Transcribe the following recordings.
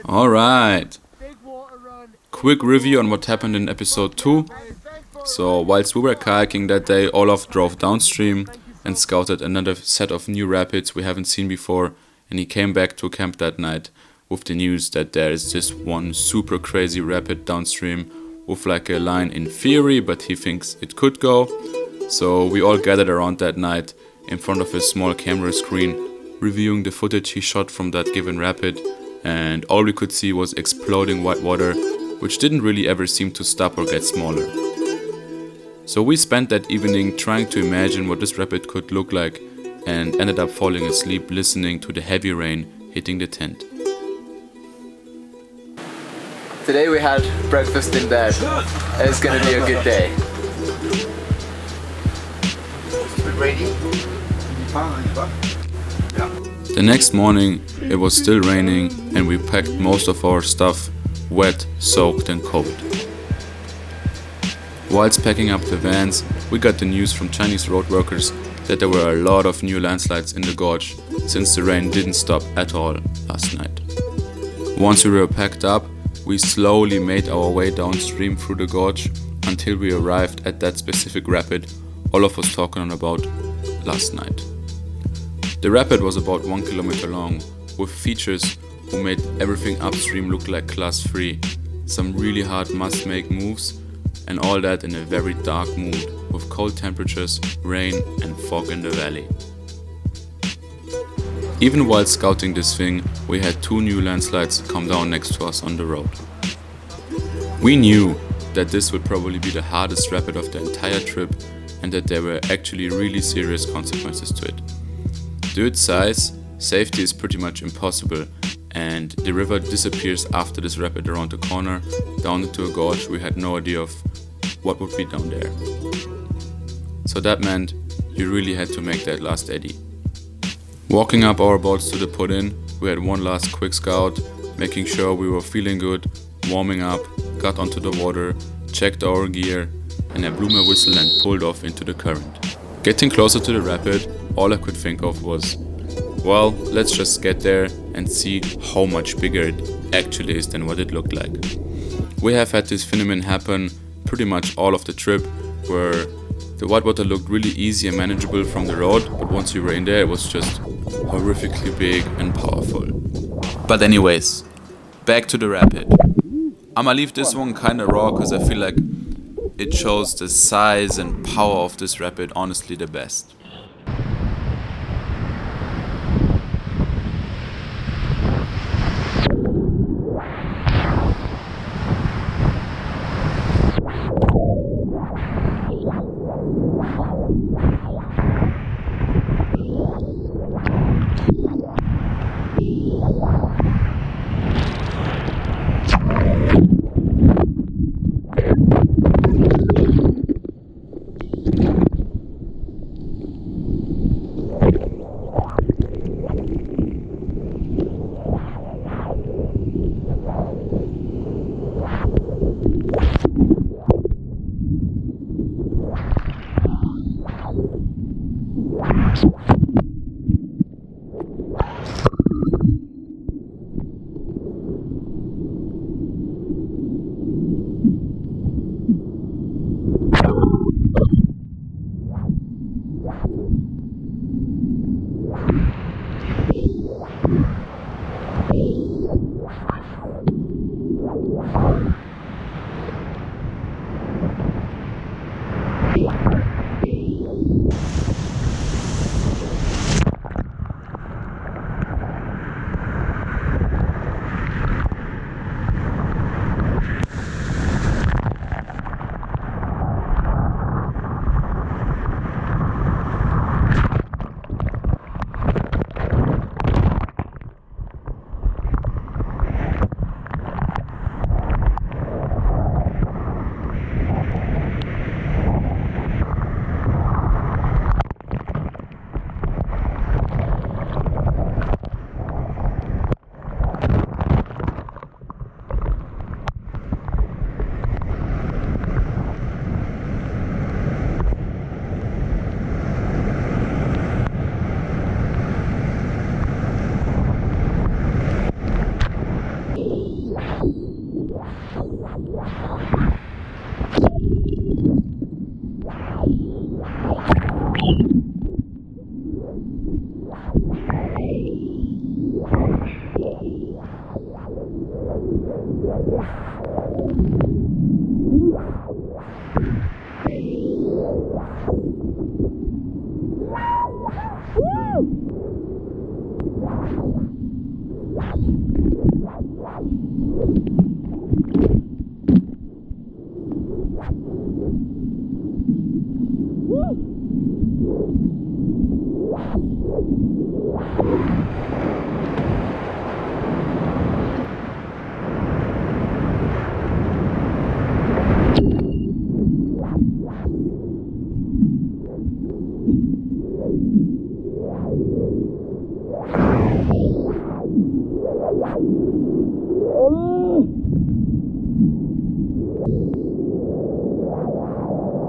Alright, quick review on what happened in episode 2. So, whilst we were kayaking that day, Olaf drove downstream and scouted another set of new rapids we haven't seen before, and he came back to camp that night with the news that there is this one super crazy rapid downstream with like a line in theory, but he thinks it could go. So we all gathered around that night in front of a small camera screen, reviewing the footage he shot from that given rapid, and all we could see was exploding white water, which didn't really ever seem to stop or get smaller. So we spent that evening trying to imagine what this rapid could look like, and ended up falling asleep listening to the heavy rain hitting the tent. Today we had breakfast in bed. It's gonna be a good day. The next morning it was still raining and we packed most of our stuff wet, soaked and cold. Whilst packing up the vans, we got the news from Chinese road workers that there were a lot of new landslides in the gorge since the rain didn't stop at all last night. Once we were packed up, we slowly made our way downstream through the gorge until we arrived at that specific rapid Olaf was talking about last night. The rapid was about 1 kilometer long, with features who made everything upstream look like class 3, some really hard must-make moves, and all that in a very dark mood, with cold temperatures, rain and fog in the valley. Even while scouting this thing, we had 2 new landslides come down next to us on the road. We knew that this would probably be the hardest rapid of the entire trip and that there were actually really serious consequences to it. Due to its size, safety is pretty much impossible, and the river disappears after this rapid around the corner, down into a gorge we had no idea of what would be down there. So that meant you really had to make that last eddy. Walking up our boats to the put-in, we had one last quick scout, making sure we were feeling good, warming up, got onto the water, checked our gear, and I blew my whistle and pulled off into the current. Getting closer to the rapid, all I could think of was, well, let's just get there and see how much bigger it actually is than what it looked like. We have had this phenomenon happen pretty much all of the trip, where the whitewater looked really easy and manageable from the road, but once we were in there it was just horrifically big and powerful. But anyways, back to the rapid. I'ma leave this one kinda raw cause I feel like it shows the size and power of this rapid honestly the best.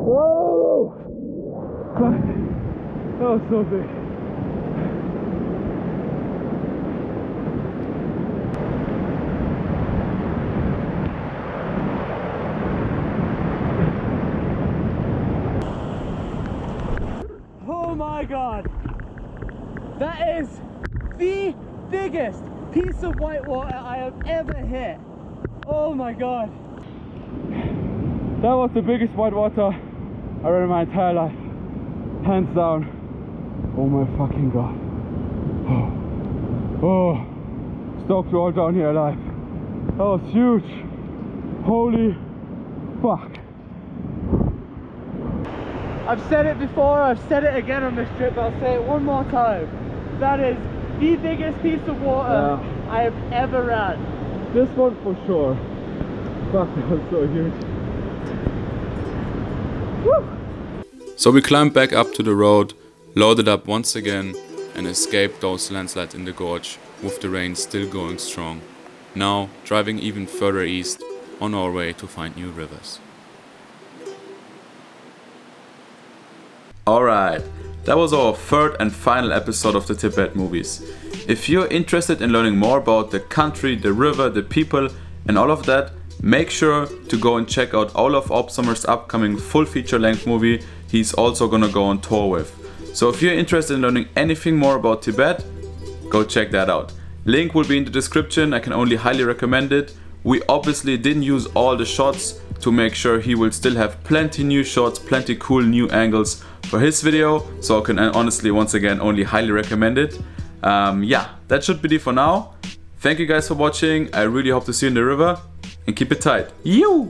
Whoa! That was so big. Oh my god! That is the biggest piece of whitewater I have ever hit. Oh my god. That was the biggest whitewater I read in my entire life. Hands down. Oh my fucking god. Oh. Stoked we're all down here alive. That was huge. Holy fuck. I've said it before, I've said it again on this trip, I'll say it one more time. That is the biggest piece of water I have ever ran. This one for sure. Fuck, that was so huge. Woo! So we climbed back up to the road, loaded up once again, and escaped those landslides in the gorge, with the rain still going strong. Now driving even further east on our way to find new rivers. Alright, that was our third and final episode of the Tibet movies. If you're interested in learning more about the country, the river, the people and all of that, make sure to go and check out Olaf Opsommer's upcoming full feature-length movie he's also gonna go on tour with. So if you're interested in learning anything more about Tibet, go check that out. Link will be in the description, I can only highly recommend it. We obviously didn't use all the shots to make sure he will still have plenty new shots, plenty cool new angles for his video, so I can honestly once again only highly recommend it. Yeah, that should be it for now. Thank you guys for watching, I really hope to see you in the river, and keep it tight. Yo!